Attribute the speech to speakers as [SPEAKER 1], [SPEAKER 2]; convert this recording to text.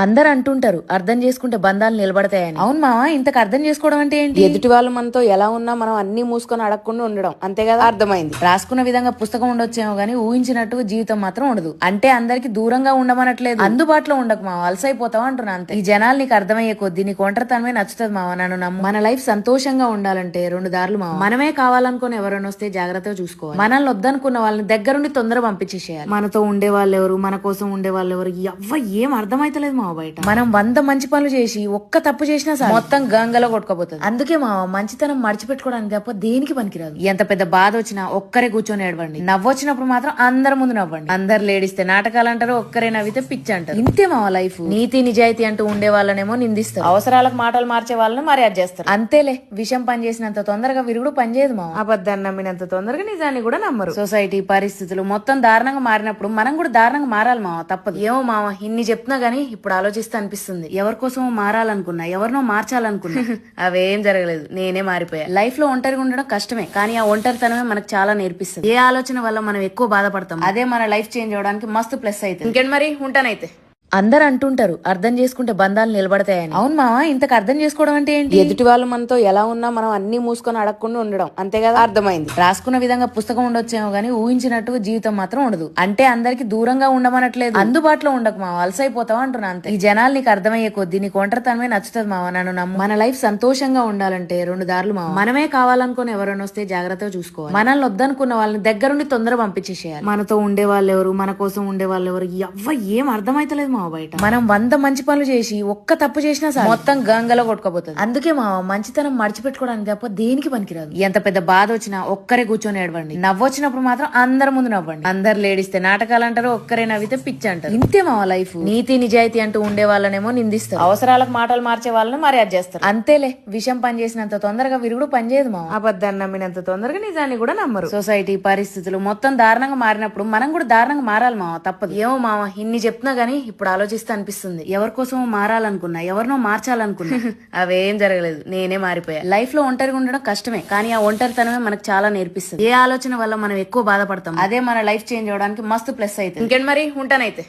[SPEAKER 1] అందరు అంటుంటారు అర్థం చేసుకుంటే బంధాలు నిలబడతాయని. అవును మావా, ఇంతకు అర్థం చేసుకోవడం అంటే ఏంటి?
[SPEAKER 2] ఎదుటి వాళ్ళు మనతో ఎలా ఉన్నా మనం అన్ని మూసుకొని అడగకుండా ఉండడం, అంతే కదా? అర్థమైంది.
[SPEAKER 1] రాసుకున్న విధంగా పుస్తకం ఉండొచ్చేమో గానీ ఊహించినట్టుగా జీవితం మాత్రం ఉండదు. అంటే అందరికి దూరంగా ఉండమనట్లేదు, అందుబాటులో ఉండకు మావా, అలసైపోతావా అంటున్నా అంతే. ఈ జనాలు నీకు అర్థమయ్యే కొద్దీ నీకు ఒంటరితనమే నచ్చుతుంది మావా, నన్ను నమ్ము. మన లైఫ్ సంతోషంగా ఉండాలంటే రెండు దారులు మావా. మనమే కావాలనుకుని ఎవరైనా వస్తే జాగ్రత్తగా చూసుకోవాలి. మనల్ని వద్దనుకున్న వాళ్ళని దగ్గరుండి తొందర పంపించేసేయాలి. మనతో ఉండే వాళ్ళు ఎవరు, మన కోసం ఉండే వాళ్ళు ఎవరు, ఎవ్వ ఏం అర్థమైతలేదు మా బయట. మనం 100 మంచి పనులు చేసి ఒక్క తప్పు చేసినా సరే మొత్తం గంగలో కొట్టుకోపోతుంది. అందుకే మా మంచితనం మర్చిపెట్టుకోవడానికి తప్ప దేనికి పనికిరాదు. ఎంత పెద్ద బాధ వచ్చినా ఒక్కరే కూర్చొని ఏడవండి. నవ్వొచ్చినప్పుడు మాత్రం అందరి ముందు నవ్వండి. అందరు లేడిస్తే నాటకాలు అంటారు, ఒక్కరే నవ్వితే పిచ్చి అంటారు. ఇంతే మా లైఫ్. నీతి నిజాయితీ అంటూ ఉండే వాళ్ళనేమో నిందిస్తారు, అవసరాలకు మాటలు మార్చే వాళ్ళని మర్యాద చేస్తారు. అంతేలే, విషం పని చేసినంత తొందరగా విరుగుడు పనిచేయదు మా. అబద్ధాన్ని నమ్మినంత తొందరగా నిజాన్ని కూడా నమ్మరు. సొసైటీ పరిస్థితులు మొత్తం దారుణంగా మారినప్పుడు మనం కూడా దారుణంగా మారాలి మావ, తప్పదు. ఏమో మావ, ఇన్ని చెప్తున్నా గానీ ఇప్పుడు ఆలోచిస్తే అనిపిస్తుంది, ఎవరి కోసమో మారాలనుకున్నా, ఎవరినో మార్చాలనుకున్నా అవేం జరగలేదు, నేనే మారిపోయా. లైఫ్ లో ఒంటరిగా ఉండడం కష్టమే, కానీ ఆ ఒంటరితనమే మనకు చాలా నేర్పిస్తుంది. ఏ ఆలోచన వల్ల మనం ఎక్కువ బాధపడతాం, అదే మన లైఫ్ చేంజ్ అవడానికి మస్తు ప్లస్ అయితే. ఇంకేంటి మరి, ఉంటానైతే. అందరు అంటుంటారు అర్థం చేసుకుంటే బంధాలు నిలబడతాయని. అవును మావా, ఇంతకు అర్థం చేసుకోవడం అంటే ఏంటి?
[SPEAKER 2] ఎదుటి వాళ్ళు మనతో ఎలా ఉన్నా మనం అన్ని మూసుకొని అడగకుండా ఉండడం, అంతే కదా? అర్థమైంది.
[SPEAKER 1] రాసుకున్న విధంగా పుస్తకం ఉండొచ్చేమో గానీ ఊహించినట్టుగా జీవితం మాత్రం ఉండదు. అంటే అందరికి దూరంగా ఉండమనట్లేదు, అందుబాటులో ఉండకు మావా, అలసైపోతావా అంటున్నా అంతే. ఈ జనాలు నీకు అర్థమయ్యే కొద్దీ నీకు ఒంటరితనమే నచ్చుతుంది మావా, నన్ను నమ్ము. మన లైఫ్ సంతోషంగా ఉండాలంటే రెండు దారులు మావా. మనమే కావాలనుకుని ఎవరైనా వస్తే జాగ్రత్తగా చూసుకోవాలి. మనల్ని వద్దనుకున్న వాళ్ళని దగ్గరుండి తొందర పంపించేసేయాలి. మనతో ఉండే వాళ్ళు ఎవరు, మన కోసం ఉండే వాళ్ళు ఎవరు, ఎవ్వ ఏం అర్థమైతలేదు మా బయట. మనం 100 మంచి పనులు చేసి ఒక్క తప్పు చేసినా సరే మొత్తం గంగలో కొట్టుకోపోతుంది. అందుకే మా మంచితనం మర్చిపెట్టుకోవడానికి తప్ప దేనికి పనికిరాదు. ఎంత పెద్ద బాధ వచ్చినా ఒక్కరే కూర్చొని ఏడవండి. నవ్వొచ్చినప్పుడు మాత్రం అందరి ముందు నవ్వండి. అందరు లేడిస్తే నాటకాలు అంటారు, ఒక్కరే నవ్వితే పిచ్చి అంటారు. ఇంతే మా లైఫ్. నీతి నిజాయితీ అంటూ ఉండే వాళ్ళనేమో నిందిస్తారు, అవసరాలకు మాటలు మార్చే వాళ్ళని మర్యాద చేస్తారు. అంతేలే, విషం పని చేసినంత తొందరగా విరుగుడు పనిచేయదు మా. అబద్ధాన్ని నమ్మినంత తొందరగా నిజాన్ని కూడా నమ్మరు. సొసైటీ పరిస్థితులు మొత్తం దారుణంగా మారినప్పుడు మనం కూడా దారుణంగా మారాలి మావ, తప్పదు. ఏమో మావ, ఇన్ని చెప్తున్నా గానీ ఇప్పుడు ఆలోచిస్తే అనిపిస్తుంది, ఎవరి కోసమో మారాలనుకున్నా, ఎవరినో మార్చాలనుకున్నా అవేం జరగలేదు, నేనే మారిపోయా. లైఫ్ లో ఒంటరిగా ఉండడం కష్టమే, కానీ ఆ ఒంటరితనమే మనకు చాలా నేర్పిస్తుంది. ఏ ఆలోచన వల్ల మనం ఎక్కువ బాధపడతాం, అదే మన లైఫ్ చేంజ్ అవడానికి మస్తు ప్లస్ అయితే. ఇంకేంటి మరి, ఉంటానైతే.